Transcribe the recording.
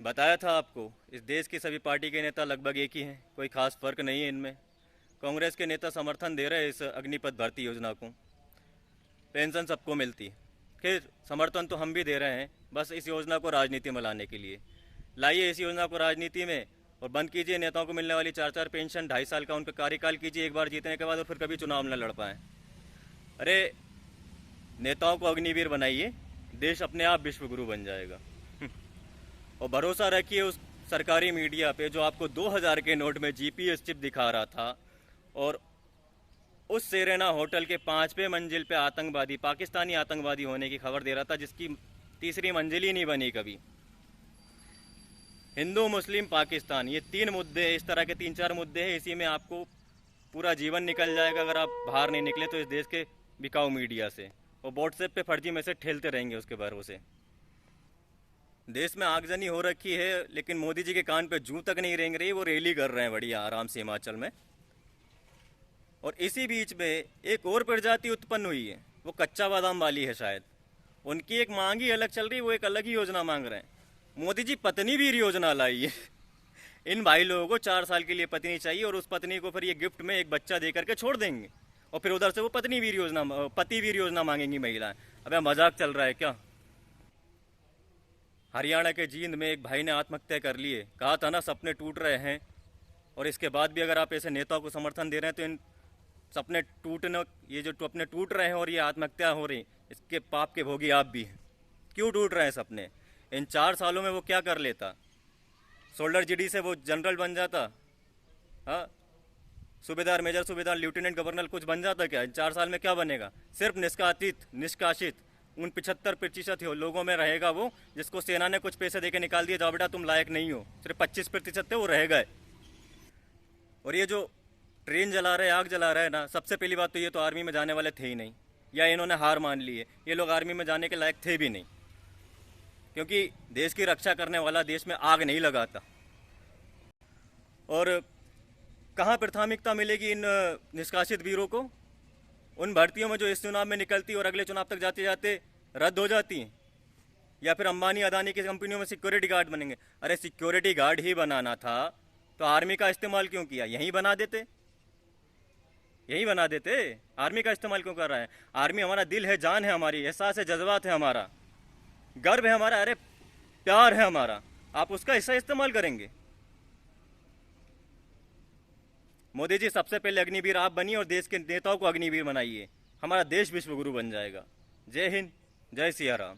बताया था आपको, इस देश की सभी पार्टी के नेता लगभग एक ही हैं, कोई खास फर्क नहीं है इनमें। कांग्रेस के नेता समर्थन दे रहे हैं इस अग्निपथ भर्ती योजना को, पेंशन सबको मिलती है। खैर, समर्थन तो हम भी दे रहे हैं, बस इस योजना को राजनीति में लाने के लिए। लाइए इस योजना को राजनीति में और बंद कीजिए नेताओं को मिलने वाली 4-4 पेंशन, 2.5 साल का उनका कार्यकाल कीजिए एक बार जीतने के बाद और फिर कभी चुनाव न लड़ पाएँ। अरे, नेताओं को अग्निवीर बनाइए, देश अपने आप विश्वगुरु बन जाएगा। और भरोसा रखिए उस सरकारी मीडिया पे जो आपको 2000 के नोट में जीपीएस चिप दिखा रहा था और उस सेरेना होटल के 5वें मंजिल पे आतंकवादी, पाकिस्तानी आतंकवादी होने की खबर दे रहा था, जिसकी तीसरी मंजिल ही नहीं बनी कभी। हिंदू, मुस्लिम, पाकिस्तान, ये 3 मुद्दे, इस तरह के 3-4 मुद्दे हैं, इसी में आपको पूरा जीवन निकल जाएगा अगर आप बाहर नहीं निकले तो इस देश के बिकाऊ मीडिया से। और व्हाट्सएप पे फर्जी मैसेज ठेलते रहेंगे उसके भरोसे। देश में आगजनी हो रखी है, लेकिन मोदी जी के कान पे जूं तक नहीं रेंग रही, वो रैली कर रहे हैं बढ़िया आराम से हिमाचल में। और इसी बीच में एक और प्रजाति उत्पन्न हुई है, वो कच्चा बादाम वाली है शायद। उनकी एक मांग ही अलग चल रही है, वो एक अलग ही योजना मांग रहे हैं। मोदी जी पत्नी वीर योजना लाई है। इन भाई लोगों को 4 साल के लिए पत्नी चाहिए और उस पत्नी को फिर ये गिफ्ट में एक बच्चा दे करके छोड़ देंगे और फिर उधर से वो पत्नी वीर योजना, पति वीर योजना मांगेंगी महिलाएं। अबे मजाक चल रहा है क्या? हरियाणा के जींद में एक भाई ने आत्महत्या कर ली है। कहा था ना सपने टूट रहे हैं, और इसके बाद भी अगर आप ऐसे नेताओं को समर्थन दे रहे हैं तो इन सपने टूटने, ये जो सपने टूट रहे हैं और ये आत्महत्या हो रही, इसके पाप के भोगी आप भी हैं। क्यों टूट रहे हैं सपने? इन 4 सालों में वो क्या कर लेता? सोल्डर जीडी से वो जनरल बन जाता? हाँ, सूबेदार, मेजर सूबेदार, लेफ्टिनेंट गवर्नर कुछ बन जाता क्या? इन 4 साल में क्या बनेगा? सिर्फ निष्कासित उन 75% लोगों में रहेगा वो, जिसको सेना ने कुछ पैसे देके निकाल दिए, जाओ बेटा तुम लायक नहीं हो। सिर्फ 25% थे वो रह गए। और ये जो ट्रेन जला रहे, आग जला रहे ना, सबसे पहली बात तो ये तो आर्मी में जाने वाले थे ही नहीं, या इन्होंने हार मान ली है। ये लोग आर्मी में जाने के लायक थे भी नहीं, क्योंकि देश की रक्षा करने वाला देश में आग नहीं लगाता। और कहाँ प्राथमिकता मिलेगी इन निष्कासित वीरों को? उन भर्तियों में जो इस चुनाव में निकलती और अगले चुनाव तक जाते जाते रद्द हो जाती हैं, या फिर अंबानी अदानी की कंपनियों में सिक्योरिटी गार्ड बनेंगे। अरे सिक्योरिटी गार्ड ही बनाना था तो आर्मी का इस्तेमाल क्यों किया? यहीं बना देते, यही बना देते। आर्मी का इस्तेमाल क्यों कर रहा है? आर्मी हमारा दिल है, जान है हमारी, एहसास है, जज्बात है हमारा, गर्व है हमारा, अरे प्यार है हमारा। आप उसका हिस्सा इस्तेमाल करेंगे? मोदी जी, सबसे पहले अग्निवीर आप बनिए और देश के नेताओं को अग्निवीर बनाइए। हमारा देश विश्वगुरु बन जाएगा। जय हिंद, जय सिया राम।